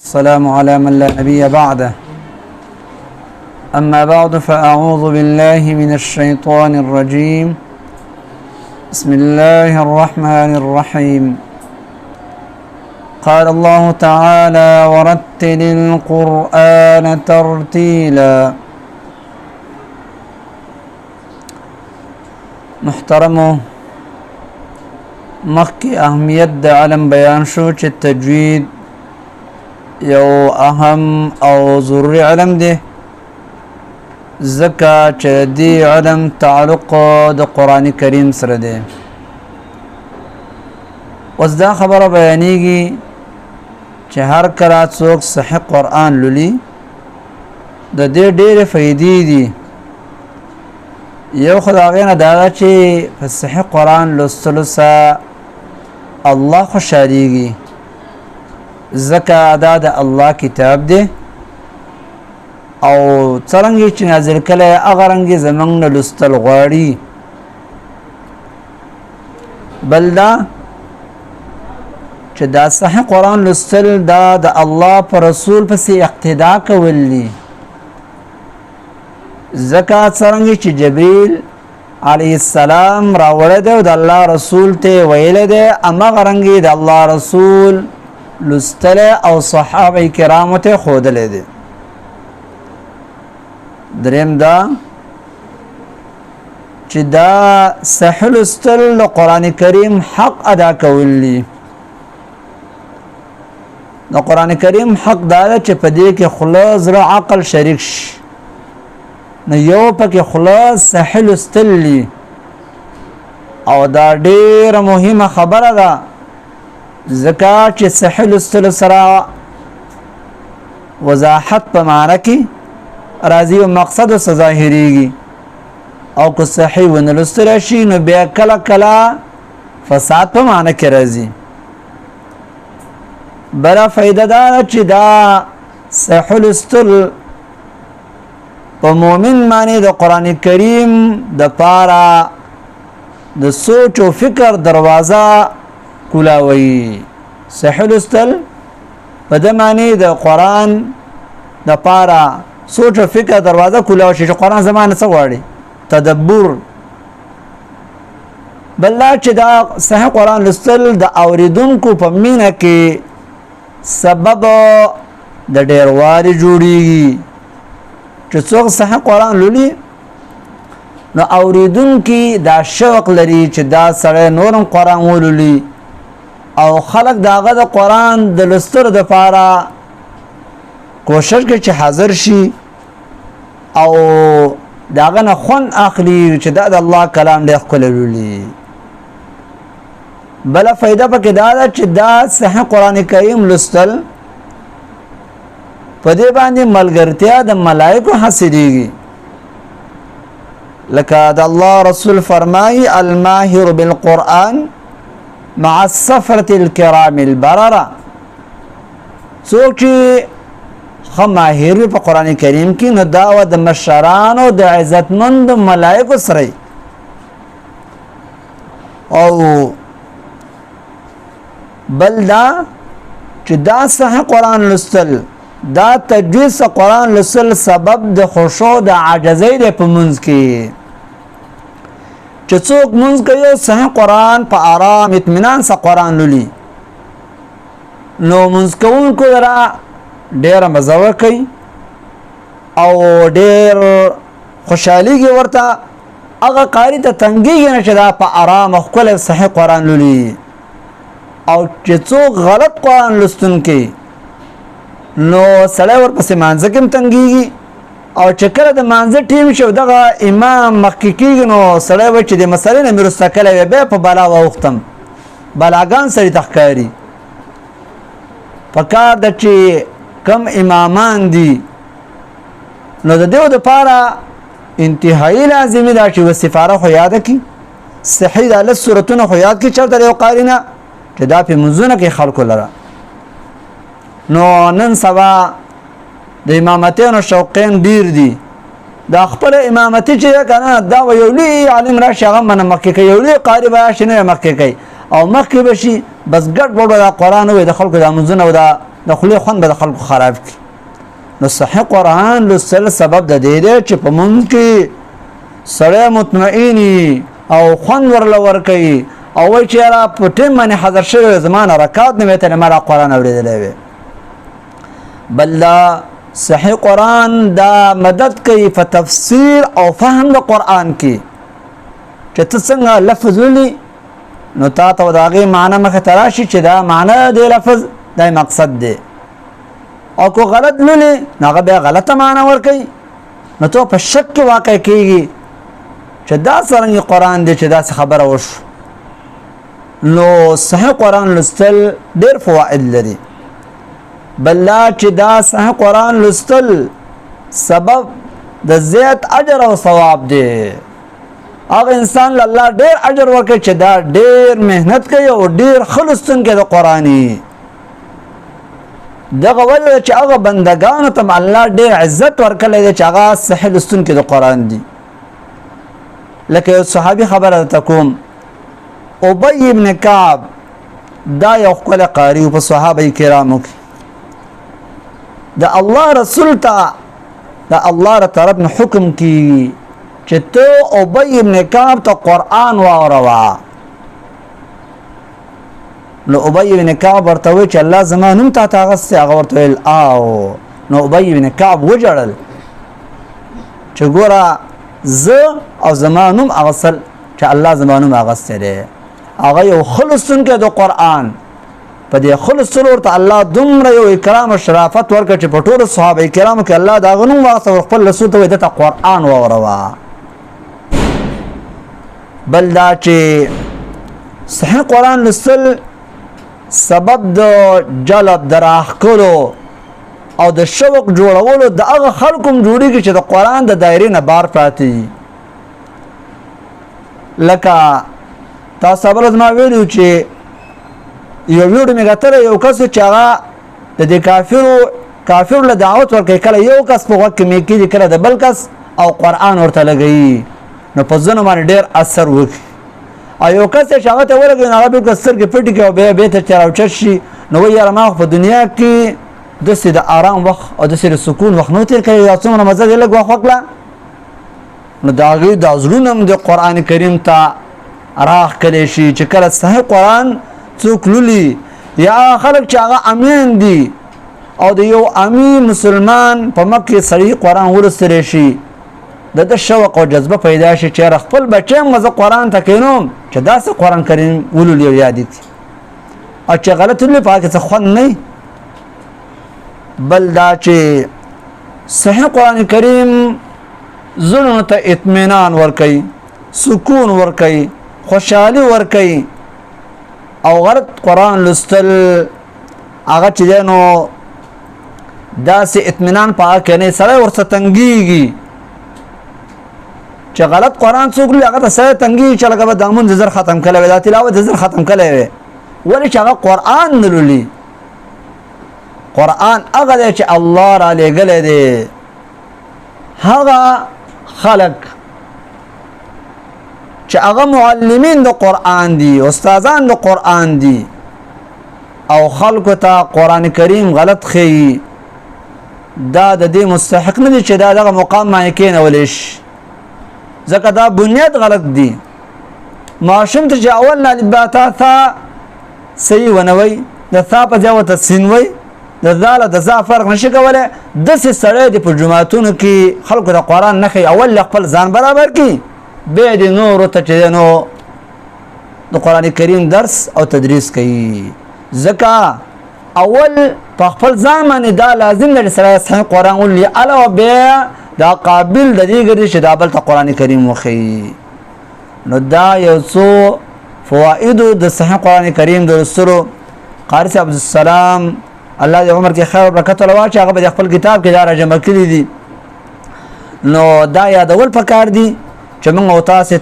السلام على من لا نبي بعده. أما بعد فأعوذ بالله من الشيطان الرجيم. بسم الله الرحمن الرحيم. قال الله تعالى: ورتل القرآن ترتيلا. محترمو، مخی اهمیت د علم بیان شو چې تجوید یو اهم او ضروری علم دی، ځکه چې دی علم تعلق د قرآن کریم سره دی. اوس دا خبره بیانېږي چې هر کله څوک صحیح قرآن لولي د دې ډېرې فایدې دي. یو خو د هغې نه دا ده چې په صحیح قرآن لوستلو سره الله خوشحالیږي، ځکه دا د الله کتاب دی او څرنګه چې نازل کلی هغه رنګې زموږ نه لوستل غواړي. بل دا چې دا صحیح قرآن لوستل دا د الله په رسول پسې اقتدا کول دي، ځکه څرنګه چې جبریل علیه السلام راوړی دی او د الله رسول ته ویلی دی، هماغه رنګې د الله رسول لوستلی او صحابه کرامو ته ښودلی دی. دریم دا چې دا صحیح لوستل د قرآن کریم حق ادا کول دي. د قرآن کریم حق دا ده چې په دې کې خوله، زړه، عقل شریک شي. نو یو پکې خوله صحیح لوستل دي او دا ډېره مهمه خبره ده، ځکه چې صحیح لوستلو سره وضاحت په معنی کې راځي او مقصد ورڅخه ظاهرېږي، او که صحیح ونه لوستلی شي نو بیا کله کله فساد په معنی کې راځي. بله فایده دا ده چې دا صحیح لوستل په مؤمن باندې د قرآن کریم د پاره د سوچ او فکر دروازه کولاوي. صحیح لوستل په دې معنی د قرآن د پاره سوچ او فکر دروازه کولاوي چې قرآن زمانه څه غواړي، تدبر. بل دا چې دا صحیح قرآن لوستل د اوریدونکو په مینه کې سبب د ډیروالي جوړیږي. چې څوک صحیح قرآن لولي نو اوریدونکي دا شوق لري چې دا سړی نورم قرآن ولولي، او خلق د هغه د قرآن د لوستلو دپاره کوشش کوي چې حاضر شي او د هغه نه خوند اخلي چې دا د الله کلام ډېر ښکلی لولي. بله فایده پکې دا ده چې دا صحیح قرآن کریم لوستل په دې باندې ملګرتیا د ملائکو حاصلېږي، لکه د الله رسول فرمایي: الماهر بالقرآن مع السفرة الكرام البررة. څوک چې ښه ماهر وي په قرآن کریم کې نو دا د مشرانو د عزتمندو ملائکو سره. او بل دا چې دا صحیح قرآن لوستل دا تجوید سره قرآن لوستل سبب د خشوع د عاجزۍ دی په منځ کې. چې څوک منځ کوي او صحیح قرآن په آرام اطمینان سره قرآن لولي نو منځ کوونکو لره ډېره مزه ورکوي او ډېر خوشحالېږي ورته. هغه قاري ته تنګېږي نه چې دا په آرام او ښکلی صحیح قرآن لولي. او چې څوک غلط قرآن لوستونکی نو سړی ورپسې مانځه کې هم تنګېږي، او چې کله د مانځه ټیم شي او دغه امام مخکې کېږي نو سړی وایي چې د مسلې نه مې وروسته کلی وی بیا په بلا واوښتم. بلاګان سړي ته ښکاري. پکار ده چې کم امامان دي نو د دې دپاره انتهایي لازمي ده چې یوه سفاره خو یاده کړي، صحیح د لس صورتونه خو یاد کړي چېرته د یو قاري نه چې دا په منځونه کې خلکو لره. نو نن سبا د امامتیانو شوقین ډیر دي، دا خپل امامتي چې کنه دا یو لوی عالم راشي هغه منه مخکې کوي، یو لوی قاري به شي نه مخکې کوي او مخکې به شي بس ګډ وډ د قرآن وي د خلکو د منځونه او د د خولې خوند به د خلکو خراب کړي. نو صحیح قرآن لوستل سبب د دې دی چې په مونږ کې سړی مطمئني او خوند ورله ورکوي او وایي چې یاره په ټیم باندې حاضر شوی زما نه رکات نه ویته ما را قرآن اورېدلی وی. بل دا صحیح قرآن دا مدد کوي په تفسیر او فهم د قرآن کې چې ته څنګه لفظ ولي نو تا ته د هغې معنی مخې ته راشي چې دا معنی دی لفظ دا مقصد دی او که غلط لولي نو هغه بیا غلطه معنی ورکوي نو ته په شک کې واقع کېږي چې دا څرنګه قرآن دی چې داسې خبره وشو. نو صحیح قرآن لوستل ډېر فواید لري. بل دا چې دا صحیح قرآن لوستل سبب د زیات اجر او ثواب دی. هغه انسان له الله ډېر اجر ورکوي چې دا ډېر محنت کوي او ډېر ښه لوستونکی د قرآن یي. دغه وجه چې هغه بندګانو ته الله ډېر عزت ورکړی دی چې هغه صحیح لوستونکي د قرآن دي. لکه یو صحابي خبره درته کوم، ابی ابن کعب دا یو ښکلی قاري په صحابه کرامو کې د الله رسول ته د الله طرف نه حکم کیږي چې ته ابی ابن کعب ته قرآن واوروه. نو ابی ابن کعب ورته وی چې الله زما نوم تا ته اغستی. هغه ورته ویل آو. نو ابی ابن کعب وجړل چې ګوره زه او زما نوم اغسل چې الله زما نوم اغستی دی. هغه یو ښه لوستونکی د قرآن په دې ښه لوستلو ورته الله دومره یو اکرام او شرافت ورکړ چې په ټولو صحابه کرامو کې الله د هغه نوم واخیسته او خپل رسول ته وایي دته قرآن واوروه. بل دا چې صحیح قرآن لوستل سبب د جلب د راښکلو او د شوق جوړولو د هغه خلکو هم جوړېږي چې د قرآن د دایرې نه بار پراته دي. لکه تاسو بله زما ویلي چې یو ویډیو مې کتلی یو کس چې هغه د دې کافرو له دعوت ورکوي، کله یو کس په غوږ کې مې کېږي کله د بل کس او قرآن ورته لګوي نو په ځینو باندې ډېر اثر وکړي. او یو کس چې هغه ته ورغی نو هغه بېرته سترګې پټې کړي او بیا بېرته چې راوچت شي نو وایي یاره ما خو په دنیا کې داسې د آرام وخت او داسې د سکون وخت نه تېر کړی، دا څومره مزه دې لږ وخت وکړه. نو د هغوی دا زړونه هم د قرآن کریم ته راښکلی شي چې کله صحیح قرآن څوک لولي یا خلک چې هغه امین دي او د یو امین مسلمان په مخ کې سړي قرآن ولوستلی شي د ده شوق او جذبه پیدا شي چې خپل بچی هم زه قرآن ته کینوم چې داسې قرآن کریم ولولي او یاد کړي او چې غلط ولولي په هغه کې څه خوند نه وي. بل دا چې صحیح قرآن کریم زړونو ته اطمینان ورکوي، سکون ورکوي، خوشحالي ورکوي. او غلط قرآن لوستل هغه چې دی نو داسې اطمینان په هغه کې نه سړی ورڅخه تنګېږي چې غلط قرآن څوک لولي هغه ته سړی تنګېږي چې لکه به دا مونځ زر ختم کړی وی، دا تلاوت زر ختم کړی وی، ولې چې هغه قرآن نه لولي. قرآن هغه دی چې الله را لېږلی دی. هغه خلک چې هغه معلمین د قرآن دي، استادان د قرآن دي او خلکو ته قرآن کریم غلط ښیي، دا د دې مستحق نه دي چې دا دغه مقام باندې کېنولی شي، ځکه دا بنیاد غلط دي. ماشوم ته چې اول نه الف با تا ثا صحیح ونه وایي، د ثا په ځای ورته سین وایي، د ذال د ذا فرق نشي کولی. داسې سړی دی په جوماتونو کې خلکو ته قرآن نه ښیي، اول خپل ځان برابر کړي بیا د نورو ته چې نو د قرآن کریم درس او تدریس کوي. ځکه اول په خپل ځان باندې دا لازم دی چې سړی صحیح قرآن ولولي، علاوه بیا دا قابل د دې ګرځي چې دا بل ته قرآن کریم وښیي. نو دا یو څو فوایدو د صحیح قرآن کریم د لوستلو. قاري صاحب عبدالسلام الله دې عمر کې خیر او برکت ولري چې هغه به خپل کتاب کې دا راجمع کړي دي. نو دا یادول پکار دي چې موږ او تاسو